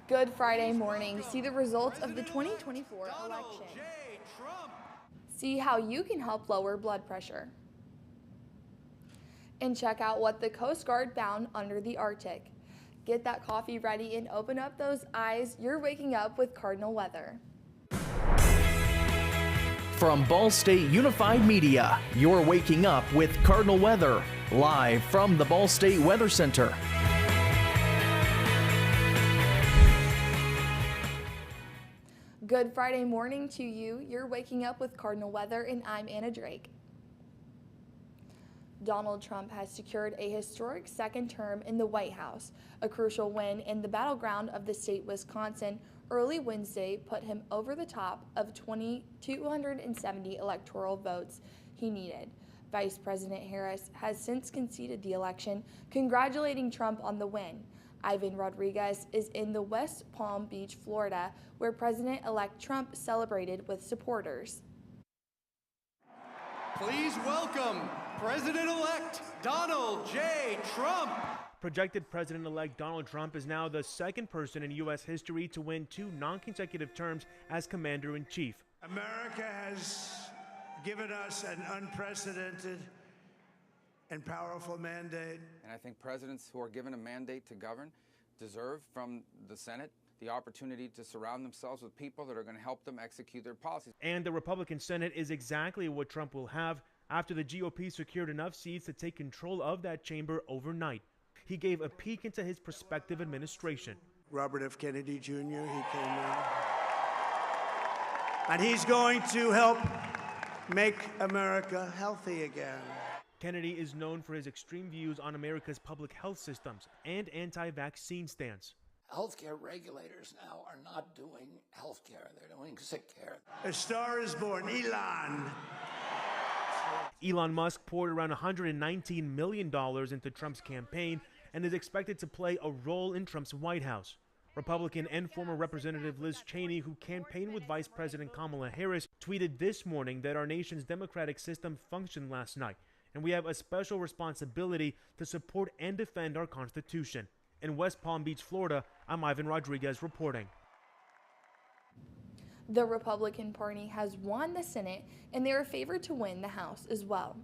Good Friday morning. See the results of the 2024 election. See how you can help lower blood pressure. And check out what the Coast Guard found under the Arctic. Get that coffee ready and open up those eyes. You're waking up with Cardinal weather. From Ball State Unified Media, you're waking up with Cardinal weather, live from the Ball State Weather Center. Good Friday morning to you. You're waking up with Cardinal weather, and I'm Anna Drake. Donald Trump has secured a historic second term in the White House. A crucial win in the battleground of the state Wisconsin early Wednesday put him over the top of 270 electoral votes he needed. Vice President Harris has since conceded the election, congratulating Trump on the win. Ivan Rodriguez is in the West Palm Beach, Florida, where President-elect Trump celebrated with supporters. Please welcome President-elect Donald J. Trump. Projected President-elect Donald Trump is now the second person in U.S. history to win 2 non-consecutive terms as Commander-in-Chief. America has given us an unprecedented and powerful mandate. And I think presidents who are given a mandate to govern deserve from the Senate the opportunity to surround themselves with people that are going to help them execute their policies. And the Republican Senate is exactly what Trump will have after the GOP secured enough seats to take control of that chamber overnight. He gave a peek into his prospective administration. Robert F. Kennedy Jr., he came in. And he's going to help make America healthy again. Kennedy is known for his extreme views on America's public health systems and anti-vaccine stance. Healthcare regulators now are not doing healthcare, they're doing sick care. A star is born, Elon. Elon Musk poured around $119 million into Trump's campaign and is expected to play a role in Trump's White House. Republican and former Representative Liz Cheney, who campaigned with Vice President Kamala Harris, tweeted this morning that our nation's democratic system functioned last night, and we have a special responsibility to support and defend our Constitution. In West Palm Beach, Florida, I'm Ivan Rodriguez reporting. The Republican Party has won the Senate, and they are favored to win the House as well.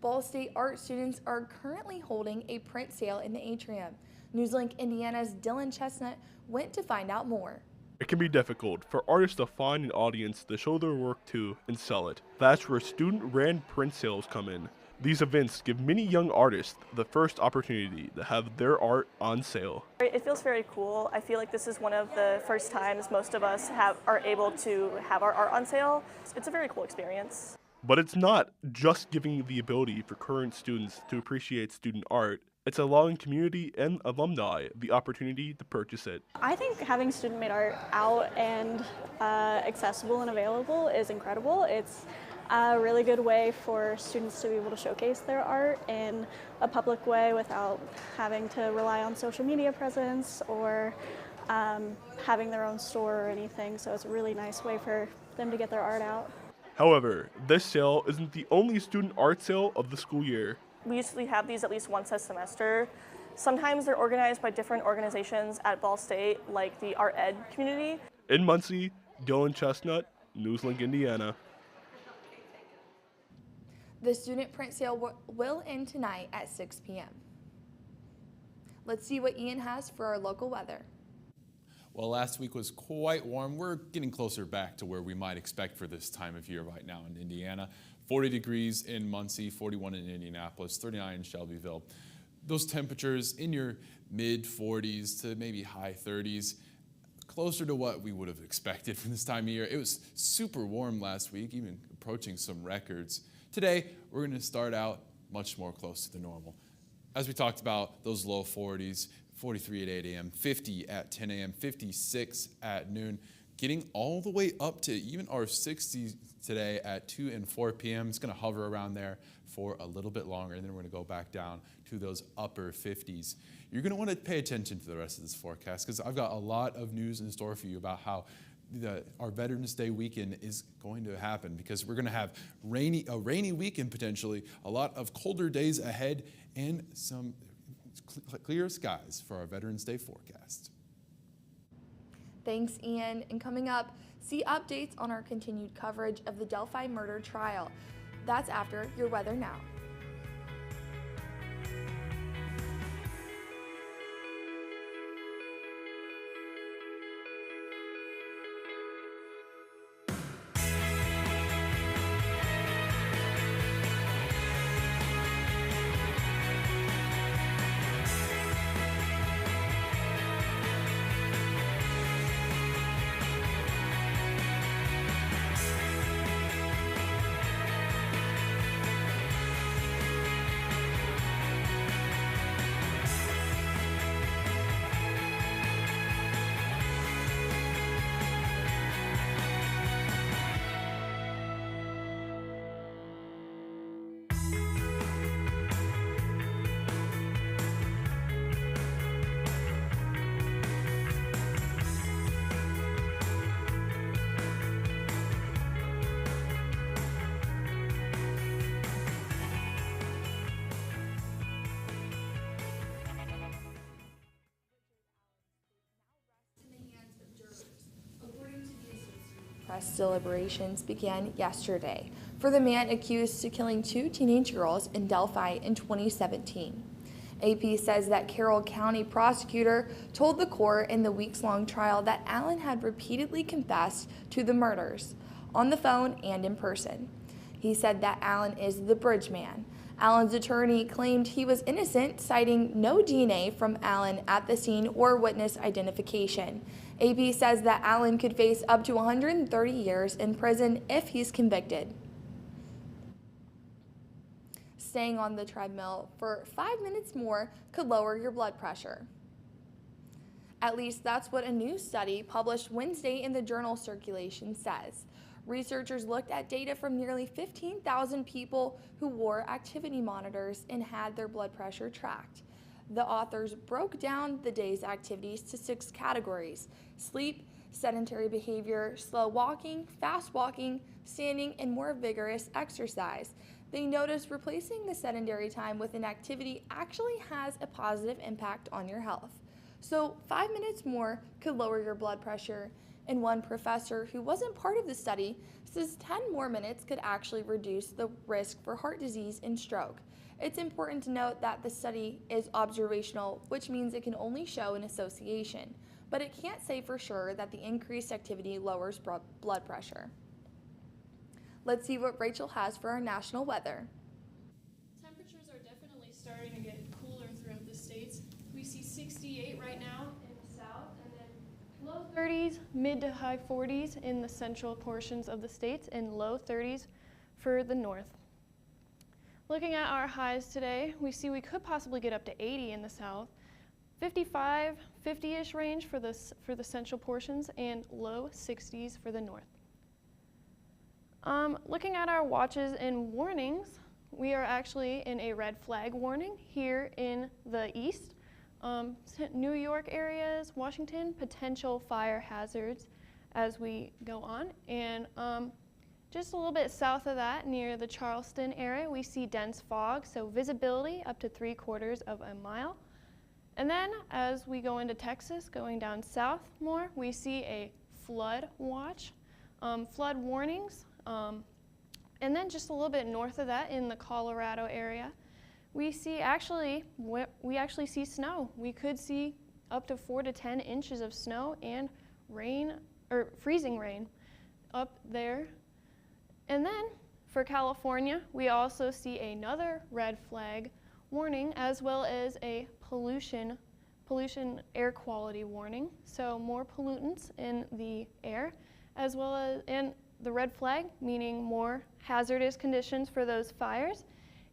Ball State art students are currently holding a print sale in the atrium. NewsLink Indiana's Dylan Chestnut went to find out more. It can be difficult for artists to find an audience to show their work to and sell it. That's where student-ran print sales come in. These events give many young artists the first opportunity to have their art on sale. It feels very cool. I feel like this is one of the first times most of us are able to have our art on sale. It's a very cool experience. But it's not just giving the ability for current students to appreciate student art. It's allowing community and alumni the opportunity to purchase it. I think having student-made art out and accessible and available is incredible. It's a really good way for students to be able to showcase their art in a public way without having to rely on social media presence or having their own store or anything. So it's a really nice way for them to get their art out. However, this sale isn't the only student art sale of the school year. We usually have these at least once a semester. Sometimes they're organized by different organizations at Ball State, like the Art Ed community. In Muncie, Dylan Chestnut, NewsLink Indiana. The student print sale will end tonight at 6 p.m. Let's see what Ian has for our local weather. Well, last week was quite warm. We're getting closer back to where we might expect for this time of year right now in Indiana. 40 degrees in Muncie, 41 in Indianapolis, 39 in Shelbyville. Those temperatures in your mid 40s to maybe high 30s, closer to what we would have expected for this time of year. It was super warm last week, even approaching some records. Today, we're going to start out much more close to the normal. As we talked about, those low 40s, 43 at 8 a.m., 50 at 10 a.m., 56 at noon, getting all the way up to even our 60s today at 2 and 4 p.m. It's going to hover around there for a little bit longer, and then we're going to go back down to those upper 50s. You're going to want to pay attention to the rest of this forecast because I've got a lot of news in store for you about how our Veterans Day weekend is going to happen, because we're going to have a rainy weekend potentially, a lot of colder days ahead, and some clear skies for our Veterans Day forecast. Thanks, Ian. And coming up, see updates on our continued coverage of the Delphi murder trial. That's after your weather now. Press deliberations began yesterday for the man accused of killing 2 teenage girls in Delphi in 2017. AP says that Carroll County prosecutor told the court in the weeks-long trial that Allen had repeatedly confessed to the murders, on the phone and in person. He said that Allen is the bridge man. Allen's attorney claimed he was innocent, citing no DNA from Allen at the scene or witness identification. AP says that Allen could face up to 130 years in prison if he's convicted. Staying on the treadmill for 5 minutes more could lower your blood pressure. At least that's what a new study published Wednesday in the journal Circulation says. Researchers looked at data from nearly 15,000 people who wore activity monitors and had their blood pressure tracked. The authors broke down the day's activities to 6 categories: sleep, sedentary behavior, slow walking, fast walking, standing, and more vigorous exercise. They noticed replacing the sedentary time with an activity actually has a positive impact on your health. So 5 minutes more could lower your blood pressure, and one professor who wasn't part of the study says 10 more minutes could actually reduce the risk for heart disease and stroke. It's important to note that the study is observational, which means it can only show an association, but it can't say for sure that the increased activity lowers blood pressure. Let's see what Rachel has for our national weather. Temperatures are definitely starting to get cooler throughout the states. We see 68 right now in the south, and then low 30s, mid to high 40s in the central portions of the states, and low 30s for the north. Looking at our highs today, we see we could possibly get up to 80 in the south, 55, 50-ish range for the central portions, and low 60s for the north. Looking at our watches and warnings, we are actually in a red flag warning here in the east. New York areas, Washington, potential fire hazards as we go on. And just a little bit south of that, near the Charleston area, we see dense fog, so visibility up to 3/4 of a mile. And then as we go into Texas, going down south more, we see a flood watch, flood warnings. And then just a little bit north of that in the Colorado area, we actually see snow. We could see up to 4 to 10 inches of snow and rain, or freezing rain up there. And then for California, we also see another red flag warning, as well as a pollution air quality warning. So more pollutants in the air, as well as, and the red flag, meaning more hazardous conditions for those fires,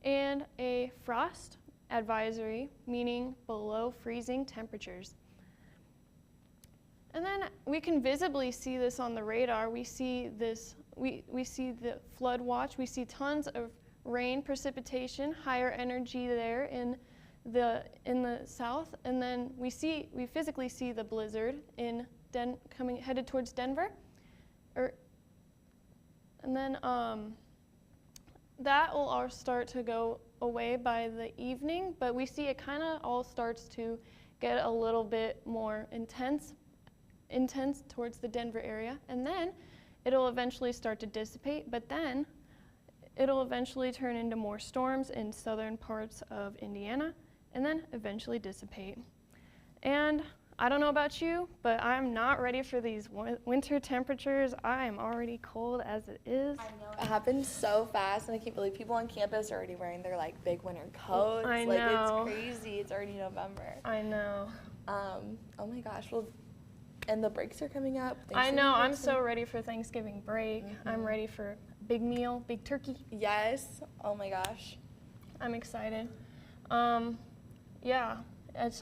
and a frost advisory, meaning below freezing temperatures. And then we can visibly see this on the radar. We see this, we see the flood watch. We see tons of rain, precipitation, higher energy there in the south, and then we physically see the blizzard headed towards Denver. And then that will all start to go away by the evening, but we see it kind of all starts to get a little bit more intense towards the Denver area, and then it'll eventually start to dissipate, but then it'll eventually turn into more storms in southern parts of Indiana, and then eventually dissipate. And I don't know about you, but I'm not ready for these winter temperatures. I am already cold as it is. I know, it happened so fast, and I can't believe people on campus are already wearing their like big winter coats. I like know. It's crazy. It's already November. I know. Oh my gosh. Well, and the breaks are coming up. I know. I'm so ready for Thanksgiving break. I'm ready for a big meal, big turkey. Yes. Oh my gosh. I'm excited. Yeah.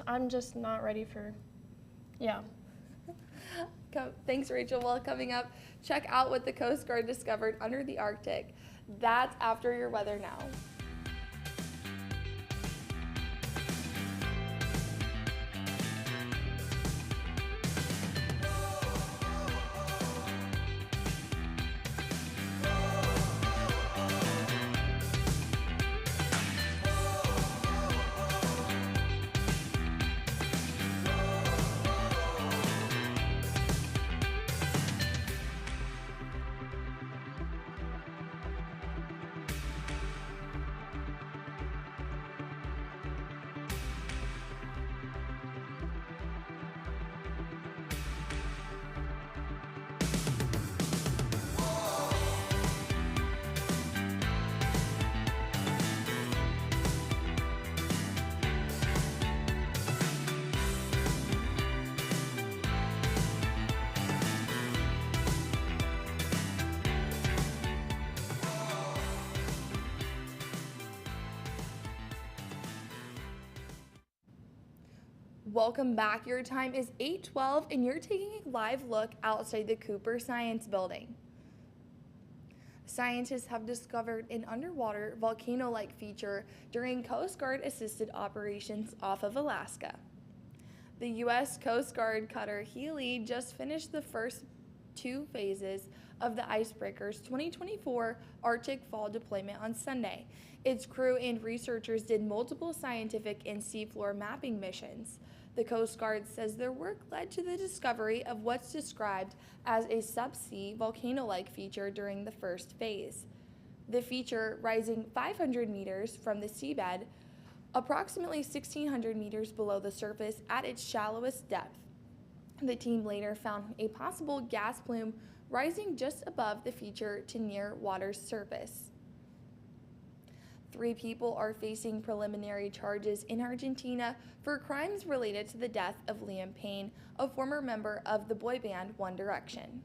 I'm just not ready for. Yeah. Thanks, Rachel. Well, coming up, check out what the Coast Guard discovered under the Arctic. That's after your weather now. Welcome back. Your time is 8:12 and you're taking a live look outside the Cooper Science Building. Scientists have discovered an underwater volcano-like feature during Coast Guard assisted operations off of Alaska. The U.S. Coast Guard cutter Healy just finished the first 2 phases of the Icebreaker's 2024 Arctic Fall deployment on Sunday. Its crew and researchers did multiple scientific and seafloor mapping missions. The Coast Guard says their work led to the discovery of what's described as a subsea volcano-like feature during the first phase. The feature, rising 500 meters from the seabed, approximately 1,600 meters below the surface at its shallowest depth. The team later found a possible gas plume rising just above the feature to near water's surface. 3 people are facing preliminary charges in Argentina for crimes related to the death of Liam Payne, a former member of the boy band One Direction.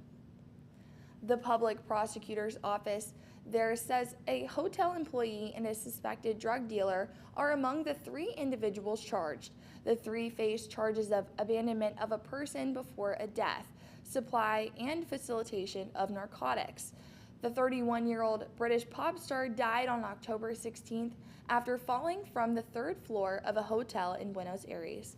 The public prosecutor's office there says a hotel employee and a suspected drug dealer are among the 3 individuals charged. The 3 face charges of abandonment of a person before a death, supply and facilitation of narcotics. The 31-year-old British pop star died on October 16th after falling from the 3rd floor of a hotel in Buenos Aires.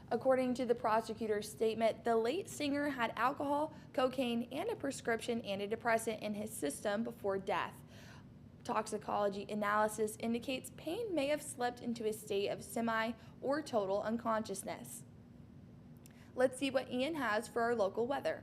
According to the prosecutor's statement, the late singer had alcohol, cocaine, and a prescription antidepressant in his system before death. Toxicology analysis indicates Payne may have slipped into a state of semi or total unconsciousness. Let's see what Ian has for our local weather.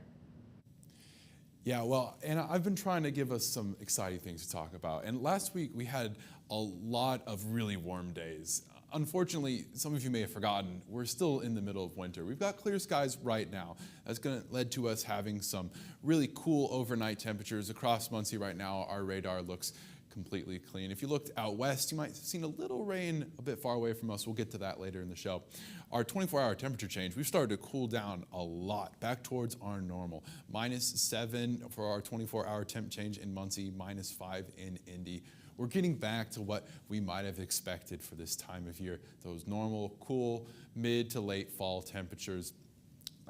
Yeah, well, and I've been trying to give us some exciting things to talk about. And last week we had a lot of really warm days. Unfortunately, some of you may have forgotten, we're still in the middle of winter. We've got clear skies right now. That's led to us having some really cool overnight temperatures across Muncie right now. Our radar looks completely clean. If you looked out west, you might have seen a little rain a bit far away from us. We'll get to that later in the show. Our 24-hour temperature change, we've started to cool down a lot, back towards our normal. -7 for our 24-hour temp change in Muncie, -5 in Indy. We're getting back to what we might have expected for this time of year, those normal, cool, mid to late fall temperatures.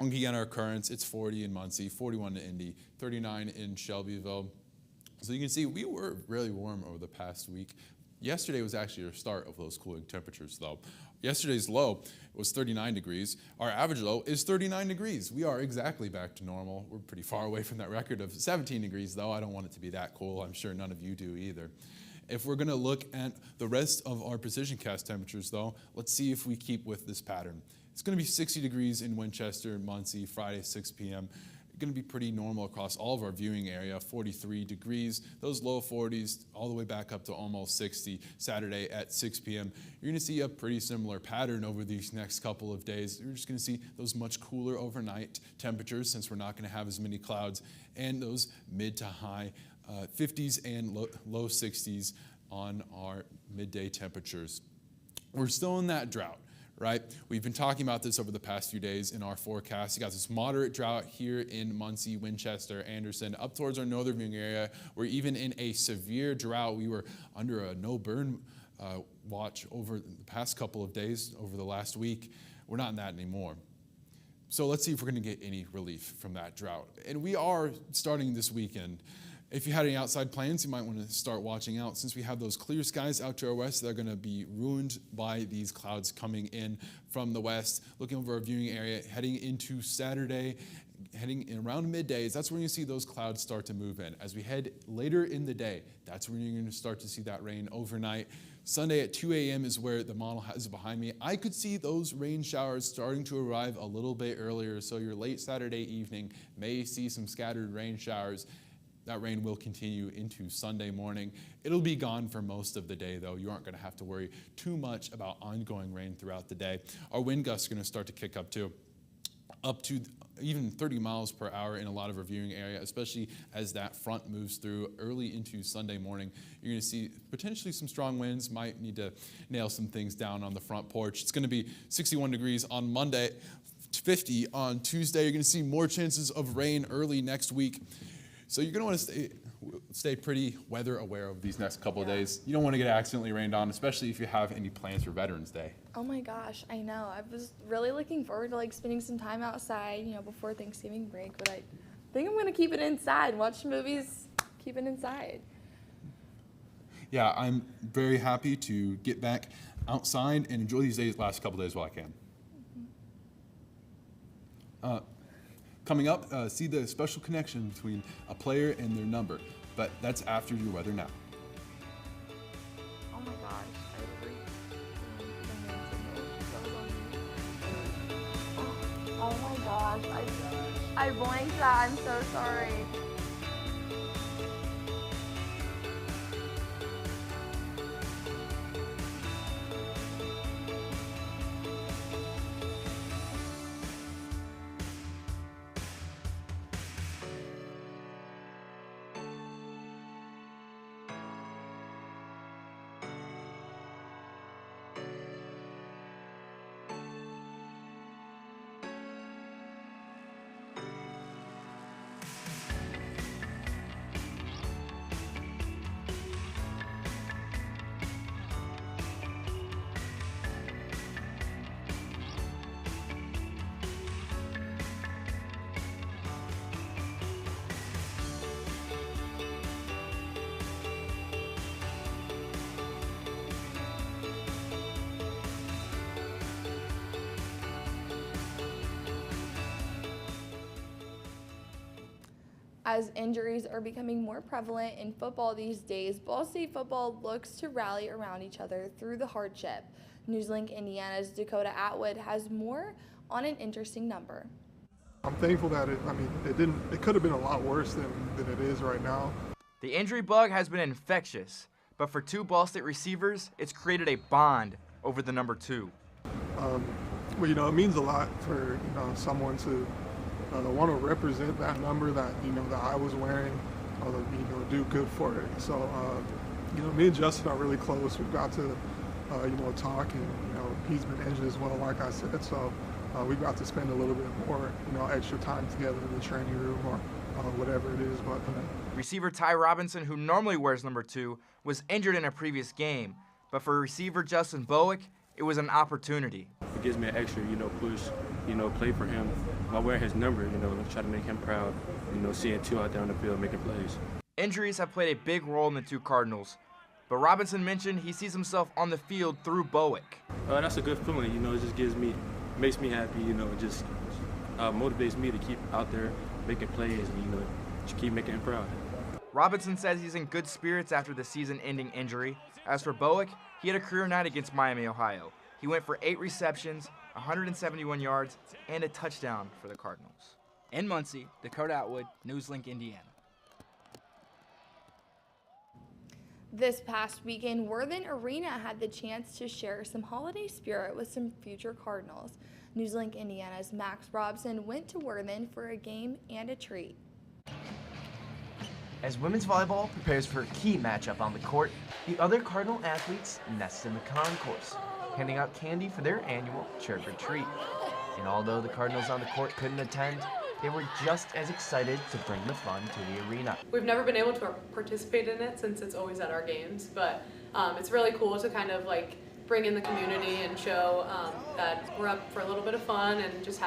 Looking at our currents, it's 40 in Muncie, 41 in Indy, 39 in Shelbyville. So you can see we were really warm over the past week. Yesterday was actually the start of those cooling temperatures though. Yesterday's low was 39 degrees. Our average low is 39 degrees. We are exactly back to normal. We're pretty far away from that record of 17 degrees though. I don't want it to be that cool. I'm sure none of you do either. If we're going to look at the rest of our precision cast temperatures, though, let's see if we keep with this pattern. It's going to be 60 degrees in Winchester, Muncie, Friday, 6 p.m. Going to be pretty normal across all of our viewing area, 43 degrees, those low 40s all the way back up to almost 60 Saturday at 6 p.m. You're going to see a pretty similar pattern over these next couple of days. You're just going to see those much cooler overnight temperatures since we're not going to have as many clouds, and those mid to high 50s and low 60s on our midday temperatures. We're still in that drought. Right? We've been talking about this over the past few days in our forecast. You got this moderate drought here in Muncie, Winchester, Anderson, up towards our northern viewing area. We're even in a severe drought. We were under a no burn watch over the past couple of days, over the last week. We're not in that anymore. So let's see if we're going to get any relief from that drought. And we are starting this weekend. If you had any outside plans, you might want to start watching out since we have those clear skies out to our west that are going to be ruined by these clouds coming in from the west. Looking over our viewing area, heading into Saturday, heading in around middays, that's when you see those clouds start to move in. As we head later in the day, that's when you're going to start to see that rain overnight. Sunday at 2 a.m. is where the model has behind me. I could see those rain showers starting to arrive a little bit earlier, so your late Saturday evening may see some scattered rain showers. That rain will continue into Sunday morning. It'll be gone for most of the day, though. You aren't going to have to worry too much about ongoing rain throughout the day. Our wind gusts are going to start to kick up, too, up to even 30 miles per hour in a lot of our viewing area, especially as that front moves through early into Sunday morning. You're going to see potentially some strong winds. Might need to nail some things down on the front porch. It's going to be 61 degrees on Monday, 50 on Tuesday. You're going to see more chances of rain early next week. So you're going to want to stay pretty weather aware of these next couple of days. You don't want to get accidentally rained on, especially if you have any plans for Veterans Day. Oh my gosh, I know. I was really looking forward to spending some time outside, before Thanksgiving break, but I think I'm going to keep it inside. Watch movies, keep it inside. Yeah, I'm very happy to get back outside and enjoy these last couple of days while I can. Coming up, see the special connection between a player and their number, but that's after your weather now. Oh my gosh, oh my gosh, I blanked that. I'm so sorry. As injuries are becoming more prevalent in football these days, Ball State football looks to rally around each other through the hardship. NewsLink Indiana's Dakota Atwood has more on an interesting number. I'm thankful that it could have been a lot worse than it is right now. The injury bug has been infectious, but for two Ball State receivers, it's created a bond over the number 2. Well, it means a lot for someone to want to represent that number that that I was wearing, do good for it. So me and Justin are really close. We've got to talk, and he's been injured as well, like I said. So we've got to spend a little bit more extra time together in the training room or whatever it is. But receiver Ty Robinson, who normally wears number 2, was injured in a previous game, but for receiver Justin Bowick, it was an opportunity. It gives me an extra, push, play for him. By wearing his number, try to make him proud, seeing 2 out there on the field making plays. Injuries have played a big role in the two Cardinals, but Robinson mentioned he sees himself on the field through Bowick. That's a good feeling, it just makes me happy, it just motivates me to keep out there making plays and, just keep making him proud. Robinson says he's in good spirits after the season-ending injury. As for Bowick, he had a career night against Miami, Ohio. He went for 8 receptions, 171 yards, and a touchdown for the Cardinals. In Muncie, Dakota Atwood, NewsLink, Indiana. This past weekend, Worthen Arena had the chance to share some holiday spirit with some future Cardinals. NewsLink Indiana's Max Robson went to Worthen for a game and a treat. As women's volleyball prepares for a key matchup on the court, the other Cardinal athletes nest in the concourse, handing out candy for their annual trick or treat. And although the Cardinals on the court couldn't attend, they were just as excited to bring the fun to the arena. We've never been able to participate in it since it's always at our games, but it's really cool to kind of like bring in the community and show that we're up for a little bit of fun and just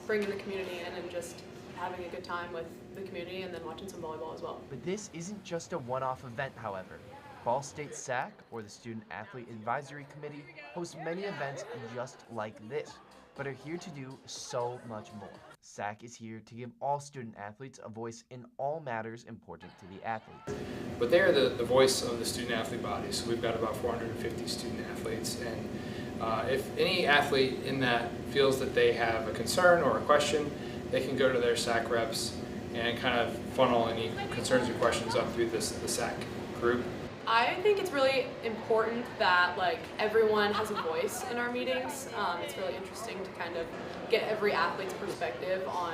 bringing the community in and just having a good time with the community and then watching some volleyball as well. But this isn't just a one-off event, however. Ball State SAC, or the Student Athlete Advisory Committee, hosts many events just like this, but are here to do so much more. SAC is here to give all student athletes a voice in all matters important to the athletes. But they are the voice of the student athlete body, so we've got about 450 student athletes, and if any athlete in that feels that they have a concern or a question, they can go to their SAC reps and kind of funnel any concerns or questions up through the SAC group. I think it's really important that like everyone has a voice in our meetings. It's really interesting to kind of get every athlete's perspective on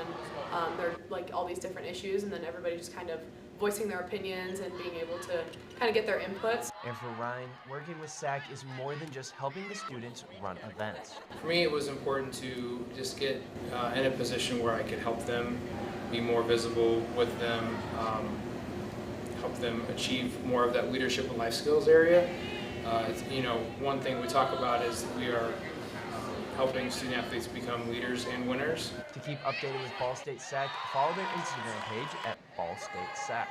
their like all these different issues, and then everybody just kind of voicing their opinions and being able to kind of get their inputs. And for Ryan, working with SAC is more than just helping the students run events. For me, it was important to just get in a position where I could help them be more visible with them, help them achieve more of that leadership and life skills area. One thing we talk about is we are helping student athletes become leaders and winners. To keep updated with Ball State SAC, follow their Instagram page at Ball State SAC.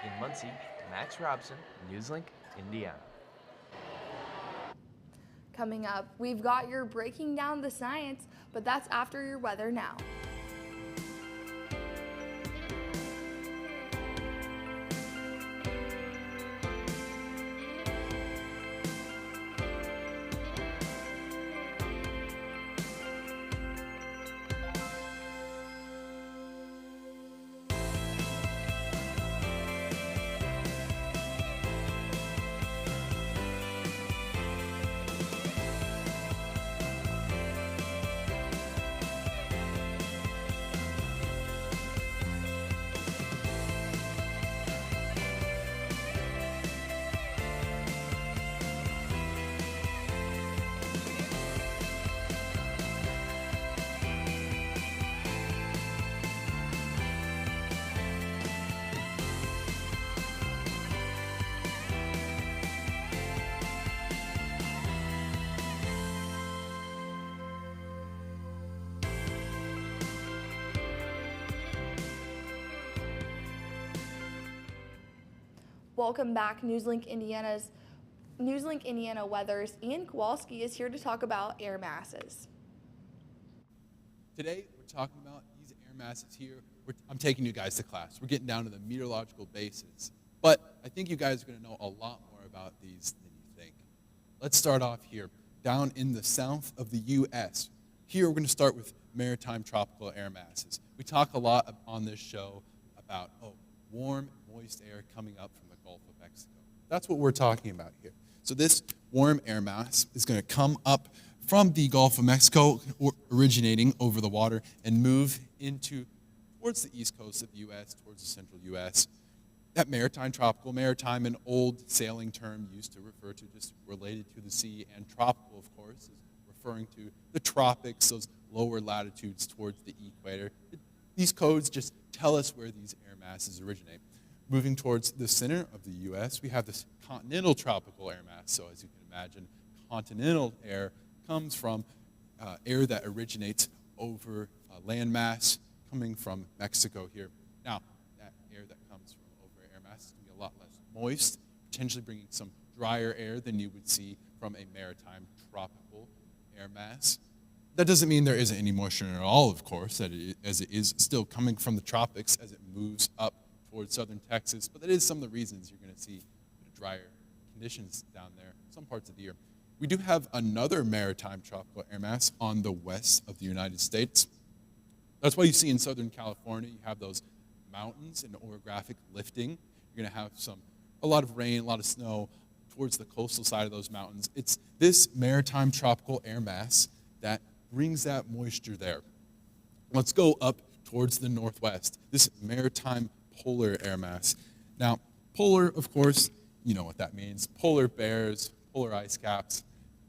In Muncie, Max Robson, NewsLink, Indiana. Coming up, we've got your breaking down the science, but that's after your weather now. Welcome back, NewsLink Indiana Weathers. Ian Kowalski is here to talk about air masses. Today, we're talking about these air masses here. I'm taking you guys to class. We're getting down to the meteorological basis. But I think you guys are going to know a lot more about these than you think. Let's start off here, down in the south of the U.S. Here, we're going to start with maritime tropical air masses. We talk a lot on this show about, warm, moist air coming up from the Gulf of Mexico. That's what we're talking about here. So this warm air mass is going to come up from the Gulf of Mexico, originating over the water, and move towards the east coast of the U.S., towards the central U.S. That maritime, an old sailing term used to refer to just related to the sea, and tropical, of course, is referring to the tropics, those lower latitudes towards the equator. These codes just tell us where these air masses originate. Moving towards the center of the U.S., we have this continental tropical air mass. So as you can imagine, continental air comes from air that originates over land mass coming from Mexico here. Now, that air that comes from over air mass is going to be a lot less moist, potentially bringing some drier air than you would see from a maritime tropical air mass. That doesn't mean there isn't any moisture at all, of course, as it is still coming from the tropics as it moves up towards southern Texas, but that is some of the reasons you're going to see drier conditions down there some parts of the year. We do have another maritime tropical air mass on the west of the United States. That's why you see in Southern California, you have those mountains and orographic lifting. You're going to have a lot of rain, a lot of snow towards the coastal side of those mountains. It's this maritime tropical air mass that brings that moisture there. Let's go up towards the northwest, this maritime polar air mass. Now, polar, of course, you know what that means. Polar bears, polar ice caps,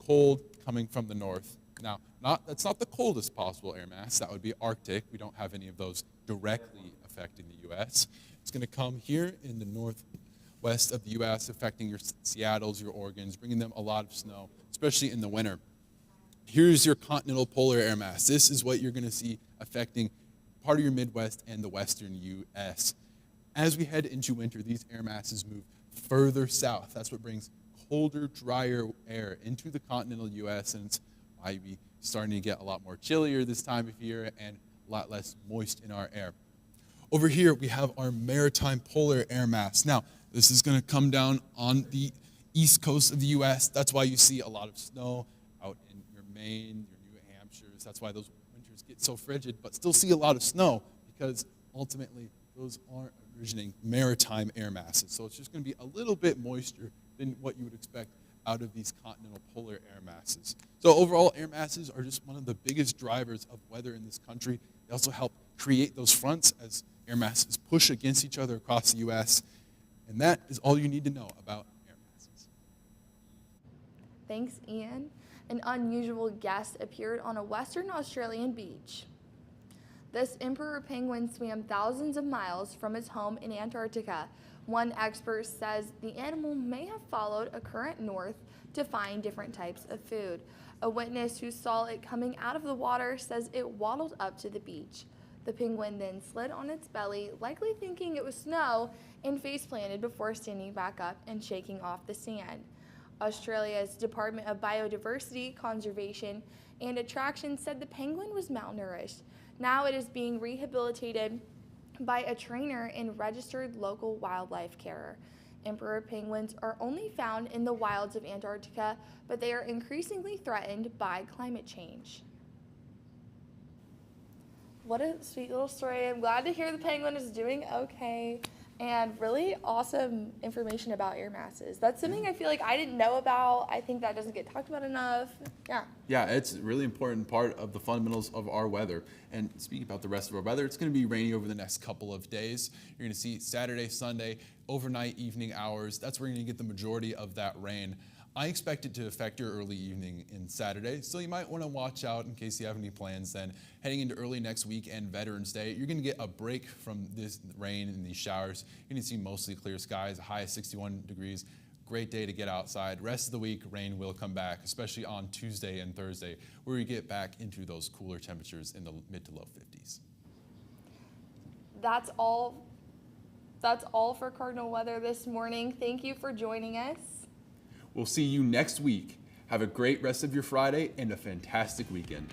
cold coming from the north. Now, that's not the coldest possible air mass. That would be Arctic. We don't have any of those directly affecting the U.S. It's going to come here in the northwest of the U.S., affecting your Seattles, your Oregons, bringing them a lot of snow, especially in the winter. Here's your continental polar air mass. This is what you're going to see affecting part of your Midwest and the western U.S. As we head into winter, these air masses move further south. That's what brings colder, drier air into the continental U.S., and it's why we're starting to get a lot more chillier this time of year and a lot less moist in our air. Over here, we have our maritime polar air mass. Now, this is going to come down on the east coast of the U.S. That's why you see a lot of snow out in your Maine, your New Hampshires. That's why those winters get so frigid, but still see a lot of snow because ultimately those aren't originating maritime air masses. So it's just going to be a little bit moister than what you would expect out of these continental polar air masses. So overall, air masses are just one of the biggest drivers of weather in this country. They also help create those fronts as air masses push against each other across the U.S. And that is all you need to know about air masses. Thanks, Ian. An unusual guest appeared on a Western Australian beach. This emperor penguin swam thousands of miles from its home in Antarctica. One expert says the animal may have followed a current north to find different types of food. A witness who saw it coming out of the water says it waddled up to the beach. The penguin then slid on its belly, likely thinking it was snow, and face-planted before standing back up and shaking off the sand. Australia's Department of Biodiversity, Conservation, and Attraction said the penguin was malnourished. Now it is being rehabilitated by a trainer and registered local wildlife carer. Emperor penguins are only found in the wilds of Antarctica, but they are increasingly threatened by climate change. What a sweet little story. I'm glad to hear the penguin is doing okay, and really awesome information about air masses. That's something I feel like I didn't know about. I think that doesn't get talked about enough. Yeah, it's a really important part of the fundamentals of our weather. And speaking about the rest of our weather, it's going to be rainy over the next couple of days. You're going to see Saturday, Sunday, overnight, evening hours. That's where you're going to get the majority of that rain. I expect it to affect your early evening in Saturday, so you might want to watch out in case you have any plans then. Heading into early next week and Veterans Day, you're going to get a break from this rain and these showers. You're going to see mostly clear skies, a high of 61 degrees. Great day to get outside. Rest of the week, rain will come back, especially on Tuesday and Thursday, where we get back into those cooler temperatures in the mid to low 50s. That's all for Cardinal Weather this morning. Thank you for joining us. We'll see you next week. Have a great rest of your Friday and a fantastic weekend.